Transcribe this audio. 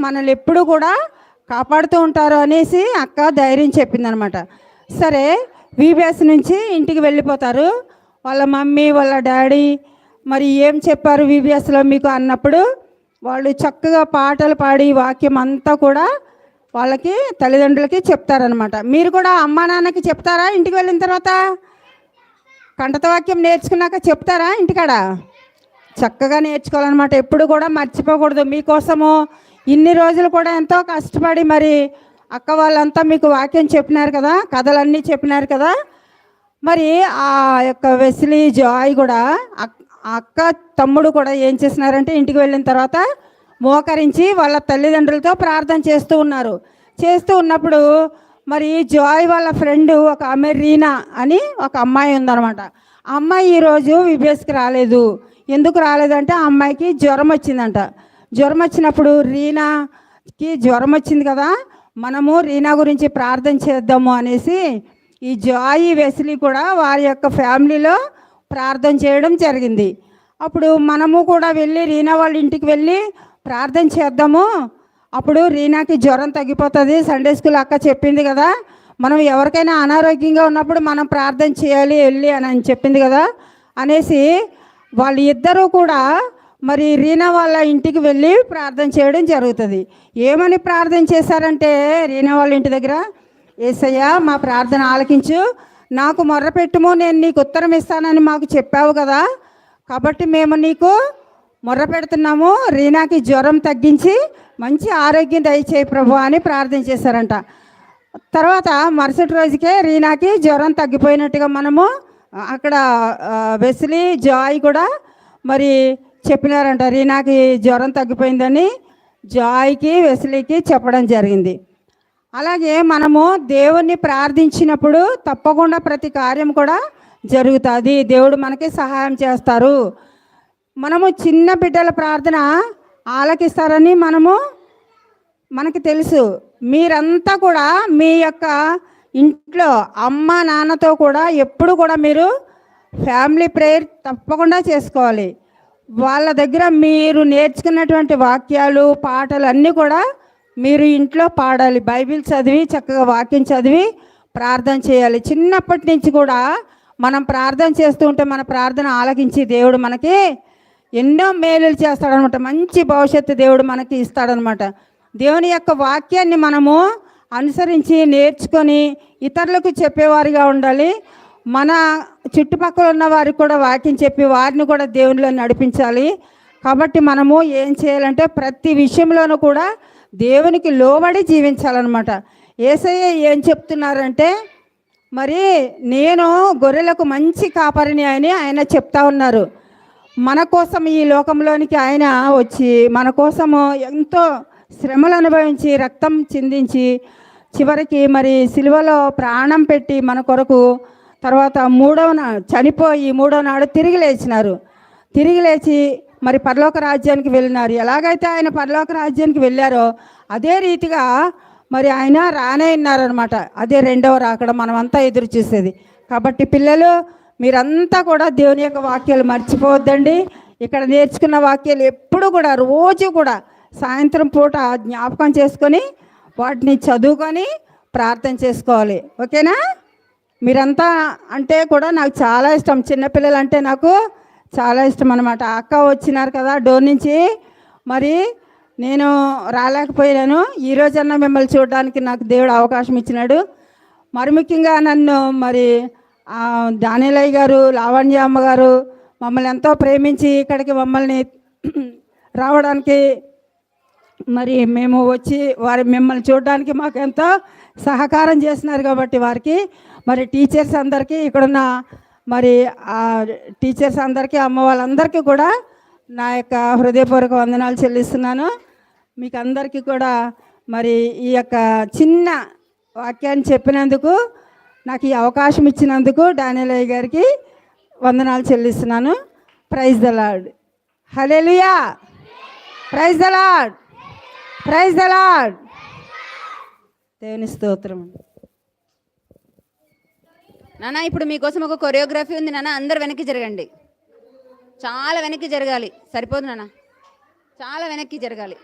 మనల్ని ఎప్పుడు కూడా కాపాడుతూ ఉంటారు అనేసి అక్క ధైర్యం చెప్పిందనమాట. సరే వీబీఎస్ నుంచి ఇంటికి వెళ్ళిపోతారు. వాళ్ళ మమ్మీ వాళ్ళ డాడీ మరి ఏం చెప్పారు వీబీఎస్లో మీకు అన్నప్పుడు వాళ్ళు చక్కగా పాటలు పాడి వాక్యం అంతా కూడా వాళ్ళకి తల్లిదండ్రులకి చెప్తారనమాట. మీరు కూడా అమ్మా నాన్నకి చెప్తారా? ఇంటికి వెళ్ళిన తర్వాత కంఠత వాక్యం నేర్చుకున్నాక చెప్తారా? ఇంటికాడ చక్కగా నేర్చుకోవాలన్నమాట. ఎప్పుడు కూడా మర్చిపోకూడదు. మీకోసము ఇన్ని రోజులు కూడా ఎంతో కష్టపడి మరి అక్క వాళ్ళంతా మీకు వాక్యం చెప్పినారు కదా, కథలన్నీ చెప్పినారు కదా. మరి ఆ యొక్క వెస్లీ జాయ్ కూడా అక్క తమ్ముడు కూడా ఏం చేసినారంటే ఇంటికి వెళ్ళిన తర్వాత మోకరించి వాళ్ళ తల్లిదండ్రులతో ప్రార్థన చేస్తూ ఉన్నారు. చేస్తూ ఉన్నప్పుడు మరి జాయ్ వాళ్ళ ఫ్రెండ్ ఒక ఆమె రీనా అని ఒక అమ్మాయి ఉందన్నమాట. ఆ అమ్మాయి ఈరోజు విబిఎస్కి రాలేదు. ఎందుకు రాలేదంటే ఆ అమ్మాయికి జ్వరం వచ్చిందంట. జ్వరం వచ్చినప్పుడు రీనాకి జ్వరం వచ్చింది కదా, మనము రీనా గురించి ప్రార్థన చేద్దాము అనేసి ఈ జాయి వెస్లీ కూడా వారి యొక్క ఫ్యామిలీలో ప్రార్థన చేయడం జరిగింది. అప్పుడు మనము కూడా వెళ్ళి రీనా వాళ్ళ ఇంటికి వెళ్ళి ప్రార్థన చేద్దాము, అప్పుడు రీనాకి జ్వరం తగ్గిపోతుంది. సండే స్కూల్ అక్క చెప్పింది కదా, మనం ఎవరికైనా అనారోగ్యంగా ఉన్నప్పుడు మనం ప్రార్థన చేయాలి వెళ్ళి అని చెప్పింది కదా అనేసి వాళ్ళు ఇద్దరూ కూడా మరి రీనా వాళ్ళ ఇంటికి వెళ్ళి ప్రార్థన చేయడం జరుగుతుంది. ఏమని ప్రార్థన చేశారంటే రీనా వాళ్ళ ఇంటి దగ్గర, యేసయ్యా మా ప్రార్థన ఆలకించు, నాకు మొర్ర పెట్టుము, నేను నీకు ఉత్తరం ఇస్తానని మాకు చెప్పావు కదా, కాబట్టి మేము నీకు మొర్ర పెడుతున్నాము, రీనాకి జ్వరం తగ్గించి మంచి ఆరోగ్యం దయచేయి ప్రభు అని ప్రార్థన చేశారంట. తర్వాత మరుసటి రోజుకే రీనాకి జ్వరం తగ్గిపోయినట్టుగా మనము అక్కడ వెస్లీ జాయ్ కూడా మరి చెప్పినారంట. రీనాకి జ్వరం తగ్గిపోయిందని జాయ్కి వెస్లీకి చెప్పడం జరిగింది. అలాగే మనము దేవుణ్ణి ప్రార్థించినప్పుడు తప్పకుండా ప్రతి కార్యం కూడా జరుగుతుంది. దేవుడు మనకి సహాయం చేస్తారు. మనము చిన్న బిడ్డల ప్రార్థన ఆలకిస్తారని మనకి తెలుసు. మీరంతా కూడా మీ యొక్క ఇంట్లో అమ్మ నాన్నతో కూడా ఎప్పుడు కూడా మీరు ఫ్యామిలీ ప్రేయర్ తప్పకుండా చేసుకోవాలి. వాళ్ళ దగ్గర మీరు నేర్చుకున్నటువంటి వాక్యాలు పాటలు అన్నీ కూడా మీరు ఇంట్లో పాడాలి. బైబిల్ చదివి చక్కగా వాక్యం చదివి ప్రార్థన చేయాలి. చిన్నప్పటి నుంచి కూడా మనం ప్రార్థన చేస్తూ ఉంటే మన ప్రార్థన ఆలకించి దేవుడు మనకి ఎన్నో మేలులు చేస్తాడనమాట. మంచి భవిష్యత్తు దేవుడు మనకి ఇస్తాడనమాట. దేవుని యొక్క వాక్యాన్ని మనము అనుసరించి నేర్చుకొని ఇతరులకు చెప్పేవారిగా ఉండాలి. మన చుట్టుపక్కల ఉన్న వారికి కూడా వాక్యం చెప్పి వారిని కూడా దేవునిలో నడిపించాలి. కాబట్టి మనము ఏం చేయాలంటే ప్రతి విషయంలోనూ కూడా దేవునికి లోబడి జీవించాలన్నమాట. యేసయ్య ఏం చెప్తున్నారంటే మరి నేను గొర్రెలకు మంచి కాపరిని అని ఆయన చెప్తా ఉన్నారు. మన కోసం ఈ లోకంలోనికి ఆయన వచ్చి మన కోసము ఎంతో శ్రమలు అనుభవించి రక్తం చిందించి చివరికి మరి సిలువలో ప్రాణం పెట్టి మన కొరకు తర్వాత చనిపోయి మూడవ నాడు తిరిగి లేచినారు. తిరిగి లేచి మరి పరలోక రాజ్యానికి వెళ్ళినారు. ఎలాగైతే ఆయన పరలోక రాజ్యానికి వెళ్ళారో అదే రీతిగా మరి ఆయన రానే ఉన్నారనమాట. అదే రెండవ రాకడ మనమంతా ఎదురు చూసేది. కాబట్టి పిల్లలు మీరంతా కూడా దేవుని యొక్క వాక్యాలు మర్చిపోవద్దండి. ఇక్కడ నేర్చుకున్న వాక్యాలు ఎప్పుడు కూడా రోజు కూడా సాయంత్రం పూట జ్ఞాపకం చేసుకొని వాటిని చదువుకొని ప్రార్థన చేసుకోవాలి. ఓకేనా? మీరంతా అంటే కూడా నాకు చాలా ఇష్టం. చిన్నపిల్లలు అంటే నాకు చాలా ఇష్టం అనమాట. అక్క వచ్చినారు కదా డోర్ నుంచి, మరి నేను రాలేకపోయాను. ఈరోజన్నా మిమ్మల్ని చూడడానికి నాకు దేవుడు అవకాశం ఇచ్చినాడు. మరి ముఖ్యంగా నన్ను మరి దానిలయ్య గారు, లావణ్య అమ్మగారు మమ్మల్ని ఎంతో ప్రేమించి ఇక్కడికి మమ్మల్ని రావడానికి మరి మేము వచ్చి మిమ్మల్ని చూడడానికి మాకు ఎంతో సహకారం చేసినారు. కాబట్టి వారికి మరి టీచర్స్ అందరికీ ఇక్కడున్న మరి టీచర్స్ అందరికీ అమ్మ వాళ్ళందరికీ కూడా నా యొక్క హృదయపూర్వక వందనాలు చెల్లిస్తున్నాను. మీకు అందరికీ కూడా మరి ఈ యొక్క చిన్న వాక్యాన్ని చెప్పినందుకు, నాకు ఈ అవకాశం ఇచ్చినందుకు డానియలయ్య గారికి వందనాలు చెల్లిస్తున్నాను. Praise the Lord. Hallelujah. Praise the Lord. Praise the Lord. దేవుని స్తోత్రం. నాన్న ఇప్పుడు మీకోసం ఒక కొరియోగ్రఫీ ఉంది నాన్న. అందరు వెనక్కి జరగండి. చాలా వెనక్కి జరగాలి. సరిపోదు నాన్న, చాలా వెనక్కి జరగాలి.